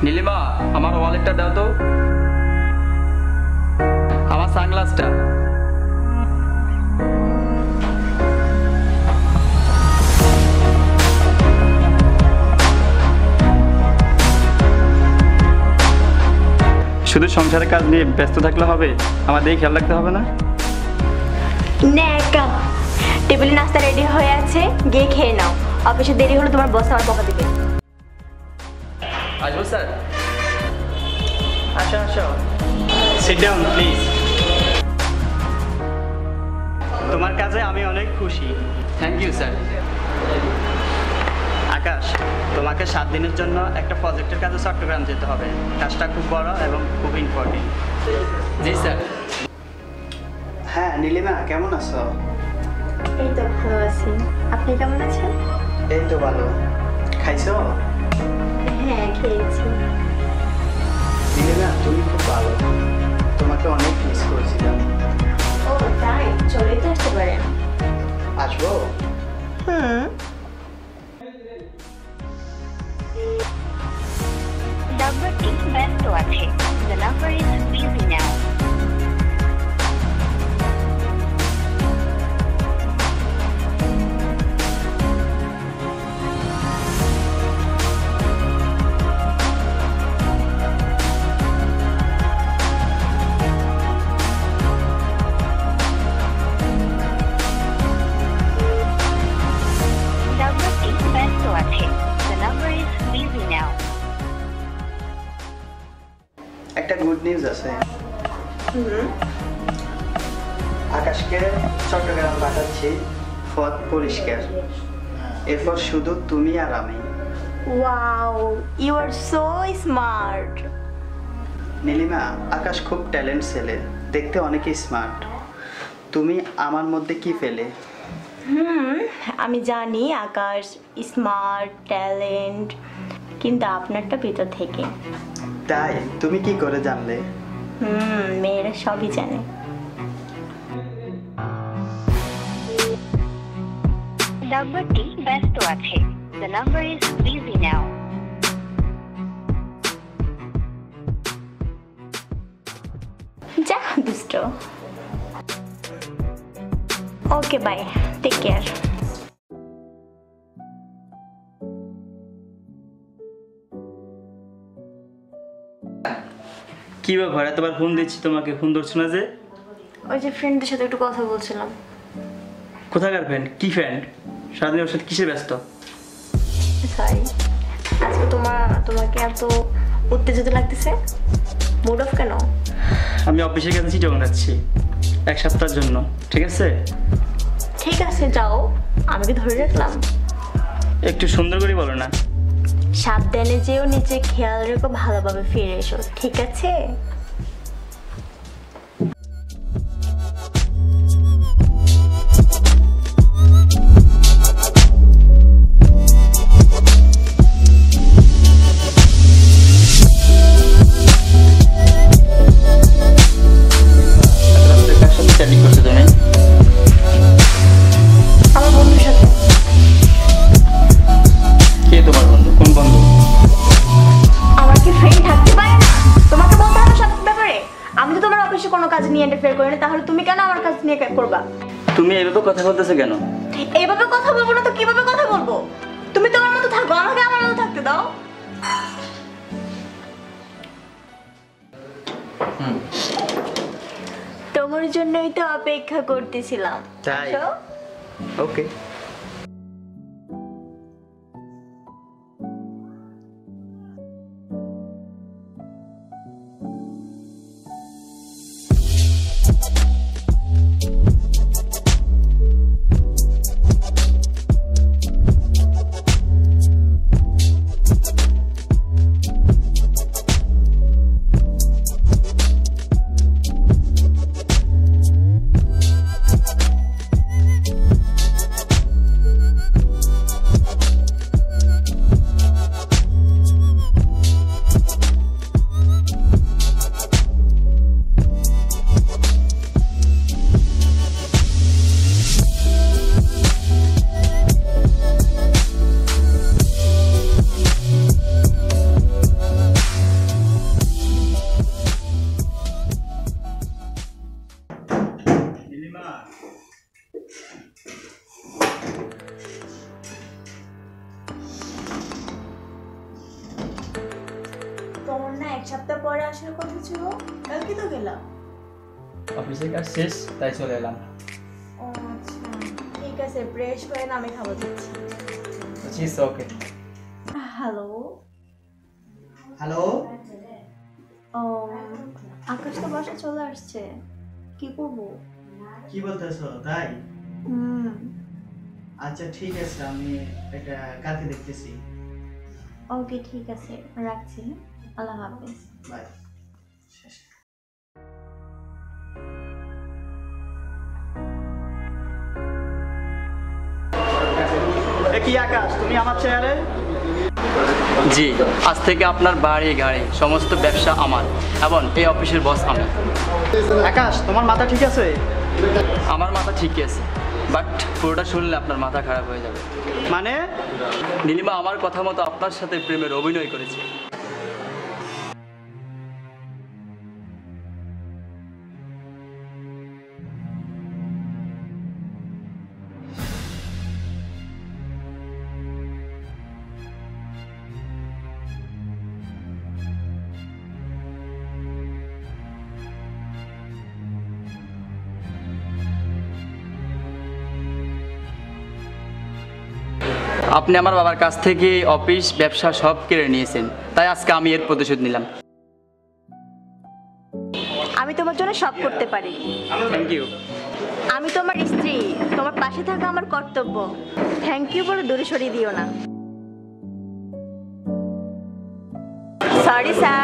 নীলিমা, আমার ওয়ালেটটা দাও তো। আমার সানগ্লাসটা। শুধু সংসারের কাজ নিয়ে ব্যস্ত থাকলে হবে? আমার দিকে খেয়াল রাখতে হবে না? নেকা, টেবিলে নাস্তা রেডি হয়ে আছে, গিয়ে খেয়ে নাও। অফিসে দেরি হলে তোমার বস আমার বকা দিবে। আসবো স্যার? আসো আসো, সিট ডাউন প্লিজ। তোমার কাজে আমি অনেক খুশি। Thank you sir. আকাশ, তোমাকে 7 দিনের জন্য একটা প্রজেক্টের কাজে চট্টগ্রাম যেতে হবে। কাজটা খুব বড় এবং খুব ইম্পর্টেন্ট। জি স্যার। হ্যাঁ নীলিমা, কেমন আছো? এই তো ভালো আছি, আপনি কেমন আছেন? এই তো ভালো। খাইছো? হ্যাঁ খেয়েছি। নীলিমা, তুমি খুব ভালো, তোমাকে অনেক মিস করেছিলাম। ও তাই? চলেই তো আসতে পারেন। আসবো? নাম্বারটি ব্যস্ত আছে। The number is busy now. নাম্বারটি ব্যস্ত আছে। The number is busy now. একটা গুড নিউজ আছে। আকাশকে চট্টগ্রাম পাঠাচ্ছি, পথ পরিষ্কার। এরপর শুধু তুমি আর আমি। Wow, you are so smart. Nilima, Akash খুব ট্যালেন্ট ছেলে, দেখতে অনেকই স্মার্ট। তুমি আমার মধ্যে কি পেলে? আমি জানি আকাশ স্মার্ট, ট্যালেন্ট, কিন্তু আপনারটা ভিতর থেকে। তাই? তুমি কি করে জানলে? মেয়েরা সবই জানে। নাম্বারটি ব্যস্ত আছে। The number is busy now. যা দুষ্ট। Okay bye, take care. কি ব্যাপার, এতবার ফোন দিচ্ছি তোমাকে, ফোন ধরছো না যে? ওই যে ফ্রেন্ডদের সাথে একটু কথা বলছিলাম। কোথাকার ফ্রেন্ড? কি ফ্রেন্ড? সারাদিন ওর সাথে কিসে ব্যস্ত? সরি, আজকে তোমাকে এত উত্তেজিত লাগতেছে, মুড অফ কেন? আমি অফিসের কাছে চিঠি যাচ্ছি 1 সপ্তাহের জন্য, ঠিক আছে? ঠিক আছে যাও, আমি কি ধরে রাখলাম? একটু সুন্দর করে বলো না। সাবধানে যেও, নিচে খেয়াল রেখো, ভালোভাবে ফিরে এসো, ঠিক আছে? আমার বন্ধুর সাথে। কে তোমার বন্ধু? কোন বন্ধু? আমার কি ফ্রেন্ড থাকতে পারে না? তোমাকে বলতে হবে সব ব্যাপারে? আমি তো তোমার অফিসে কোনো কাজ নিয়ে ইন্টারফেয়ার করি না, তাহলে তুমি কেন আমার কাজ নিয়ে করবা? তুমি এইভাবে কথা বলতেছো কেন? এইভাবে কথা বলবো না তো কিভাবে কথা বলবো? তুমি তোমার মতো থাকো, আমাকে আমার মতো থাকতে দাও। তোমার জন্যই তো অপেক্ষা করতেছিলাম। তাই? আসো। ওকে। তোমার না এক সপ্তাহ পরে আসার কথা ছিল, কালকে তো গেলাম। অফিসের কাজ শেষ তাই চলে এলাম। ও আচ্ছা, ঠিক আছে, ফ্রেশ হয়ে না আমি খাবার দিচ্ছি। It's okay. হ্যালো। হ্যালো। ও আকাশ তো বাসা চলে আসছে, কি করবো? কি বলতেছো তাই? হুম। আচ্ছা ঠিক আছে, আমি এটা কালকে দেখতেছি। ওকে ঠিক আছে, রাখছি। আল্লাহ হাফেজ। বাই। কি আকাশ, তুমি আমার চেয়ারে? জি, আজ থেকে আপনার বাড়ি গাড়ি সমস্ত ব্যবসা আমার এবং এই অফিসের বস আমি। আকাশ, তোমার মাথা ঠিক আছে? আমার মাথা ঠিকই আছে, বাট পুরোটা শুনলে আপনার মাথা খারাপ হয়ে যাবে। মানে? নীলিমা আমার কথা মতো আপনার সাথে প্রেমের অভিনয় করেছে। আপনি আমার বাবার কাছ থেকে অফিস ব্যবসা সব কেড়ে নিয়েছেন, তাই আজকে আমি এর প্রতিশোধ নিলাম। আমি তোমার জন্য সব করতে পারি। Thank you. আমি তোমার স্ত্রী, তোমার পাশে থাকা আমার কর্তব্য। থ্যাংক ইউ বলে দূরে সরিয়ে দিও না। Sorry sir.